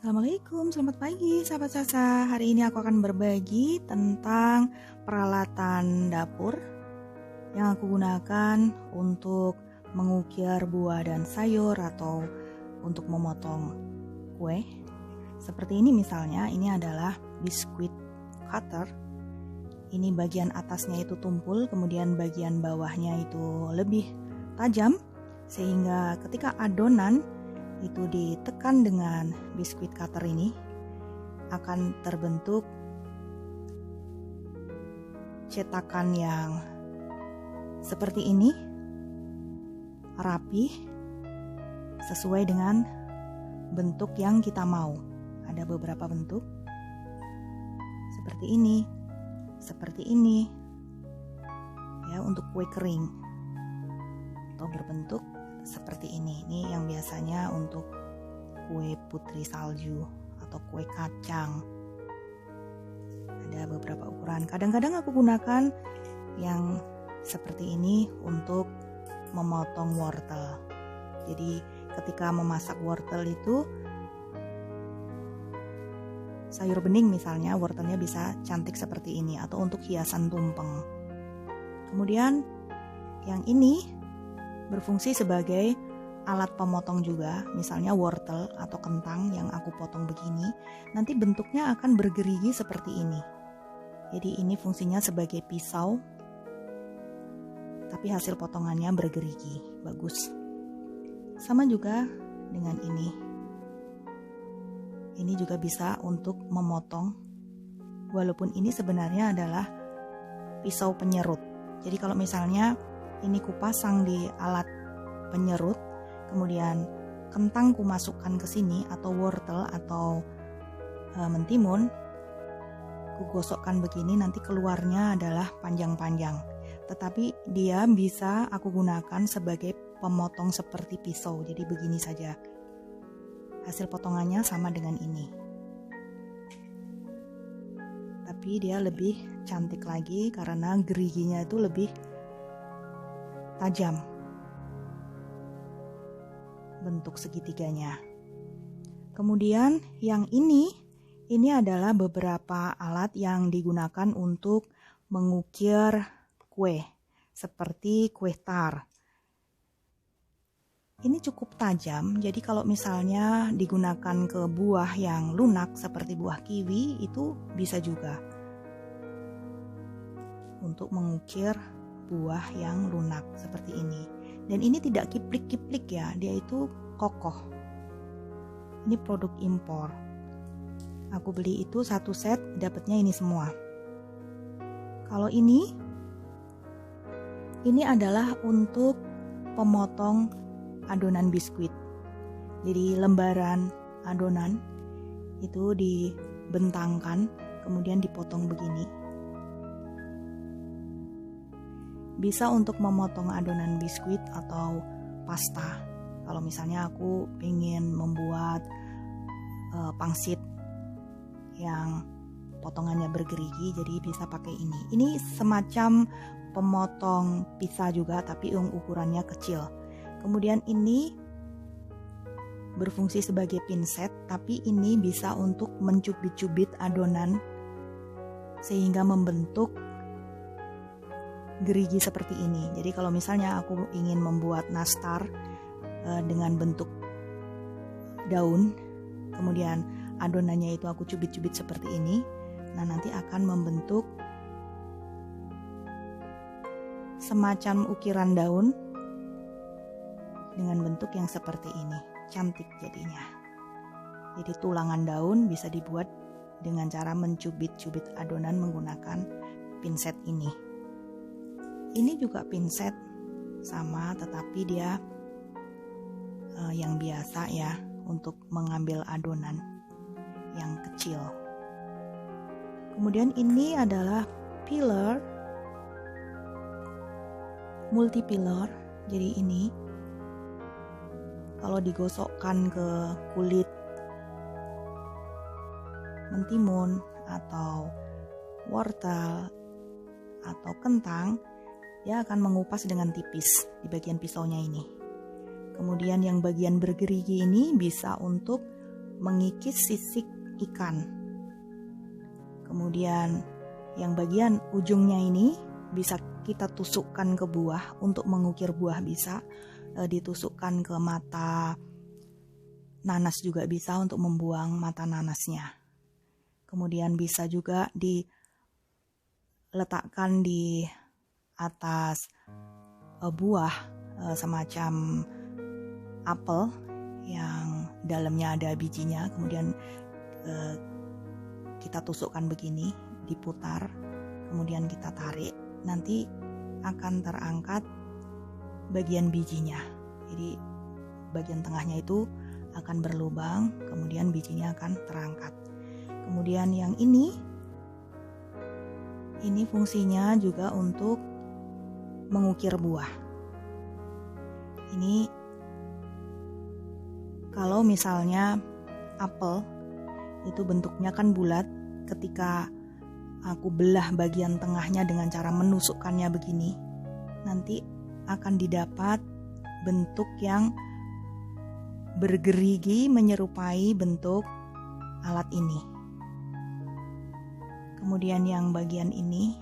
Assalamualaikum, selamat pagi sahabat Sasa. Hari ini aku akan berbagi tentang peralatan dapur yang aku gunakan untuk mengukir buah dan sayur atau untuk memotong kue. Seperti ini misalnya, ini adalah biskuit cutter. Ini bagian atasnya itu tumpul, kemudian bagian bawahnya itu lebih tajam, sehingga ketika adonan itu ditekan dengan biskuit cutter ini akan terbentuk cetakan yang seperti ini, rapi, sesuai dengan bentuk yang kita mau. Ada beberapa bentuk seperti ini ya, untuk kue kering atau berbentuk seperti ini. Ini yang biasanya untuk kue putri salju atau kue kacang. Ada beberapa ukuran. Kadang-kadang aku gunakan yang seperti ini untuk memotong wortel. Jadi ketika memasak wortel itu, sayur bening misalnya, wortelnya bisa cantik seperti ini, atau untuk hiasan tumpeng. Kemudian yang ini berfungsi sebagai alat pemotong juga, misalnya wortel atau kentang yang aku potong begini, nanti bentuknya akan bergerigi seperti ini. Jadi ini fungsinya sebagai pisau, tapi hasil potongannya bergerigi, bagus. Sama juga dengan ini. Ini juga bisa untuk memotong, walaupun ini sebenarnya adalah pisau penyerut. Jadi kalau misalnya ini kupasang di alat penyerut, kemudian kentang kumasukkan ke sini, atau wortel atau mentimun, kugosokkan begini, nanti keluarnya adalah panjang-panjang. Tetapi dia bisa aku gunakan sebagai pemotong seperti pisau, jadi begini saja. Hasil potongannya sama dengan ini. Tapi dia lebih cantik lagi karena geriginya itu lebih tajam bentuk segitiganya. Kemudian yang ini adalah beberapa alat yang digunakan untuk mengukir kue, seperti kue tar. Ini cukup tajam, jadi kalau misalnya digunakan ke buah yang lunak seperti buah kiwi, itu bisa juga untuk mengukir buah yang lunak seperti ini. Dan ini tidak kiplik-kiplik ya, dia itu kokoh. Ini produk impor. Aku beli itu satu set, dapatnya ini semua. Kalau ini adalah untuk pemotong adonan biskuit. Jadi lembaran adonan itu dibentangkan, kemudian dipotong begini. Bisa untuk memotong adonan biskuit atau pasta. Kalau misalnya aku ingin membuat pangsit yang potongannya bergerigi, jadi bisa pakai ini. Ini semacam pemotong pizza juga, tapi yang ukurannya kecil. Kemudian ini berfungsi sebagai pinset, tapi ini bisa untuk mencubit-cubit adonan sehingga membentuk gerigi seperti ini. Jadi kalau misalnya aku ingin membuat nastar dengan bentuk daun, kemudian adonannya itu aku cubit-cubit seperti ini, nah nanti akan membentuk semacam ukiran daun dengan bentuk yang seperti ini. Cantik jadinya. Jadi tulangan daun bisa dibuat dengan cara mencubit-cubit adonan menggunakan pinset ini. Ini juga pinset sama, tetapi dia yang biasa ya, untuk mengambil adonan yang kecil. Kemudian ini adalah peeler, multi peeler. Jadi ini kalau digosokkan ke kulit mentimun atau wortel atau kentang, dia akan mengupas dengan tipis di bagian pisaunya ini. Kemudian yang bagian bergerigi ini bisa untuk mengikis sisik ikan. Kemudian yang bagian ujungnya ini bisa kita tusukkan ke buah untuk mengukir buah, bisa ditusukkan ke mata nanas juga bisa untuk membuang mata nanasnya. Kemudian bisa juga diletakkan di atas buah semacam apel yang dalamnya ada bijinya, kemudian kita tusukkan begini, diputar, kemudian kita tarik, nanti akan terangkat bagian bijinya. Jadi bagian tengahnya itu akan berlubang, kemudian bijinya akan terangkat. Kemudian yang ini fungsinya juga untuk mengukir buah. Ini kalau misalnya apel itu bentuknya kan bulat, ketika aku belah bagian tengahnya dengan cara menusukkannya begini, nanti akan didapat bentuk yang bergerigi menyerupai bentuk alat ini. Kemudian yang bagian ini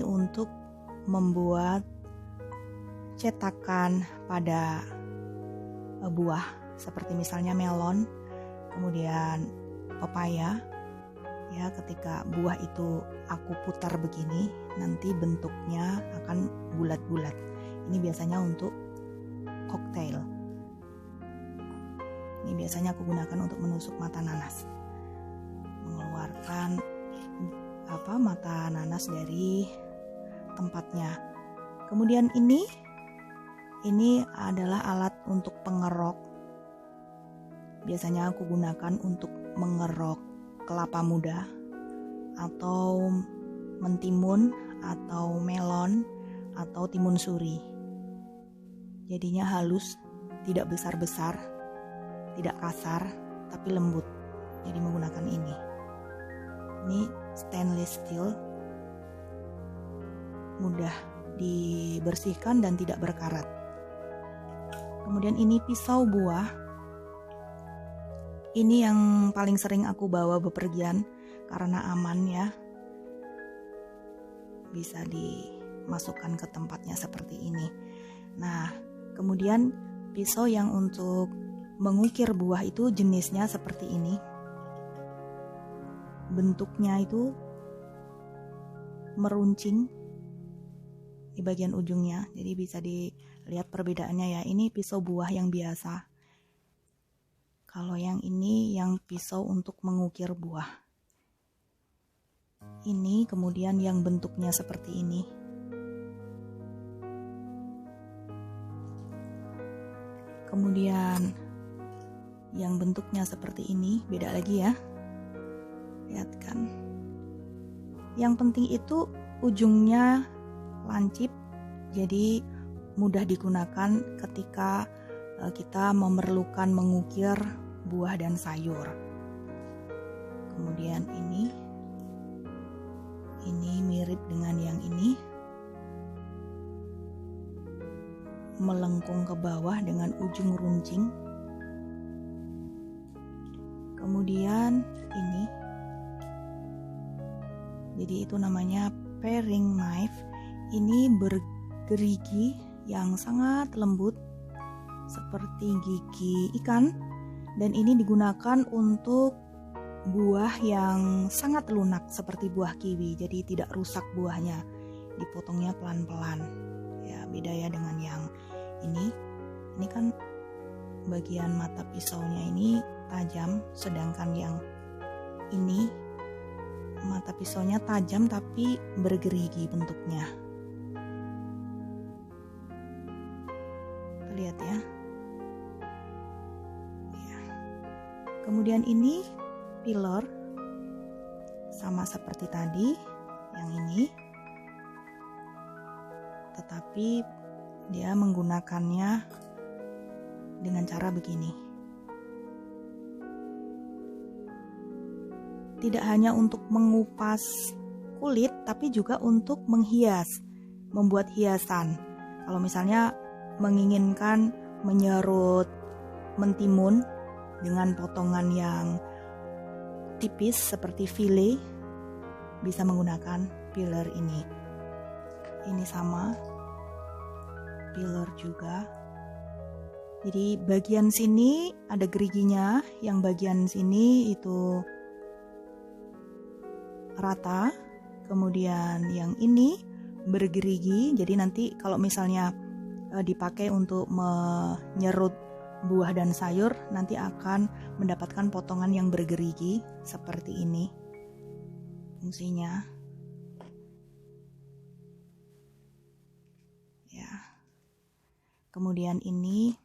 untuk membuat cetakan pada buah, seperti misalnya melon, kemudian pepaya. Ya, ketika buah itu aku putar begini, nanti bentuknya akan bulat-bulat. Ini biasanya untuk koktail. Ini biasanya aku gunakan untuk menusuk mata nanas, mengeluarkan mata nanas dari tempatnya. Kemudian ini adalah alat untuk pengerok. Biasanya aku gunakan untuk mengerok kelapa muda atau mentimun atau melon atau timun suri. Jadinya halus, tidak besar-besar, tidak kasar, tapi lembut. Jadi menggunakan ini. Ini stainless steel, mudah dibersihkan dan tidak berkarat. Kemudian ini pisau buah. Ini yang paling sering aku bawa bepergian karena aman ya. Bisa dimasukkan ke tempatnya seperti ini. Nah, kemudian pisau yang untuk mengukir buah itu jenisnya seperti ini. Bentuknya itu meruncing di bagian ujungnya. Jadi bisa dilihat perbedaannya ya. Ini pisau buah yang biasa. Kalau yang ini yang pisau untuk mengukir buah. Ini kemudian yang bentuknya seperti ini. Kemudian yang bentuknya seperti ini, beda lagi ya. Lihat kan. Yang penting itu ujungnya lancip, jadi mudah digunakan ketika kita memerlukan mengukir buah dan sayur. Kemudian ini mirip dengan yang ini, melengkung ke bawah dengan ujung runcing. Kemudian ini, jadi itu namanya paring knife. Ini bergerigi yang sangat lembut seperti gigi ikan, dan ini digunakan untuk buah yang sangat lunak seperti buah kiwi, jadi tidak rusak buahnya, dipotongnya pelan-pelan. Ya, beda ya dengan yang ini. Ini kan bagian mata pisaunya ini tajam, sedangkan yang ini mata pisaunya tajam tapi bergerigi bentuknya. Lihat ya. Kemudian ini pilor, sama seperti tadi yang ini, tetapi dia menggunakannya dengan cara begini. Tidak hanya untuk mengupas kulit, tapi juga untuk menghias, membuat hiasan. Kalau misalnya menginginkan menyerut mentimun dengan potongan yang tipis seperti file, bisa menggunakan peeler ini. Ini sama, peeler juga. Jadi bagian sini ada geriginya, yang bagian sini itu rata, kemudian yang ini bergerigi. Jadi nanti kalau misalnya dipakai untuk menyerut buah dan sayur, nanti akan mendapatkan potongan yang bergerigi seperti ini fungsinya. Ya. Kemudian ini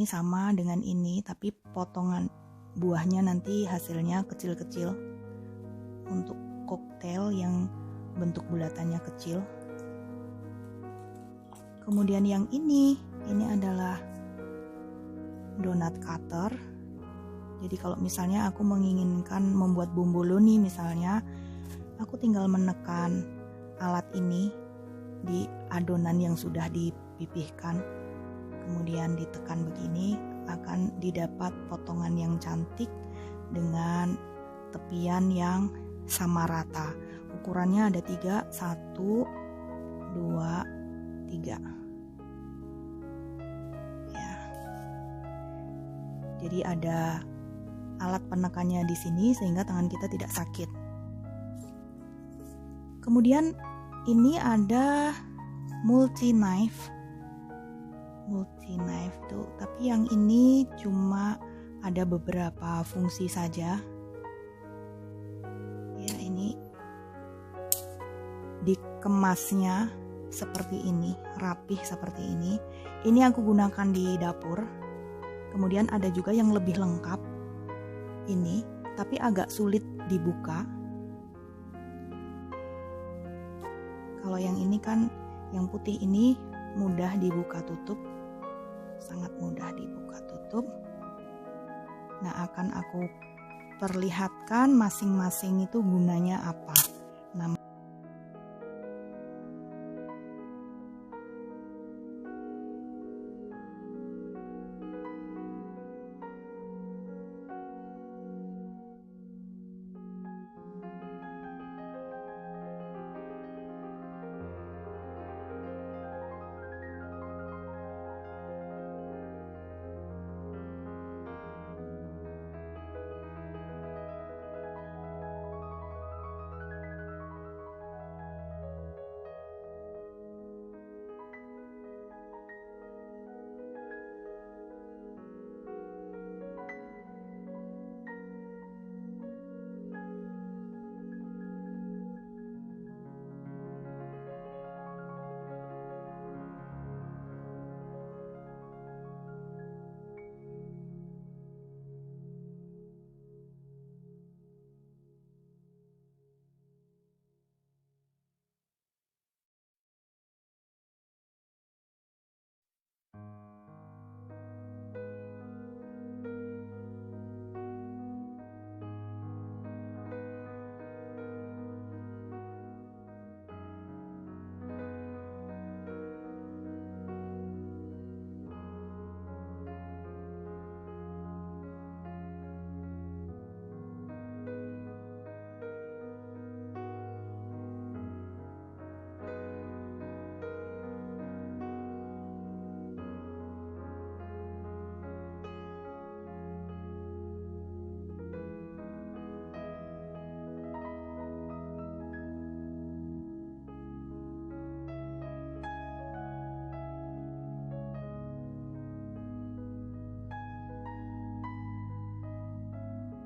sama dengan ini, tapi potongan buahnya nanti hasilnya kecil-kecil untuk koktail yang bentuk bulatannya kecil. Kemudian yang ini adalah donat cutter. Jadi kalau misalnya aku menginginkan membuat bumbulu nih misalnya, aku tinggal menekan alat ini di adonan yang sudah dipipihkan, kemudian ditekan begini, akan didapat potongan yang cantik dengan tepian yang sama rata. Ukurannya ada 3, 1, 2, 3. Ya. Jadi ada alat penekannya di sini sehingga tangan kita tidak sakit. Kemudian ini ada multi knife tuh, tapi yang ini cuma ada beberapa fungsi saja. Ya, ini dikemasnya seperti ini, rapih seperti ini. Ini aku gunakan di dapur. Kemudian ada juga yang lebih lengkap ini, tapi agak sulit dibuka. Kalau yang ini kan, yang putih ini mudah dibuka tutup, sangat mudah dibuka tutup. Nah, akan aku perlihatkan masing-masing itu gunanya apa.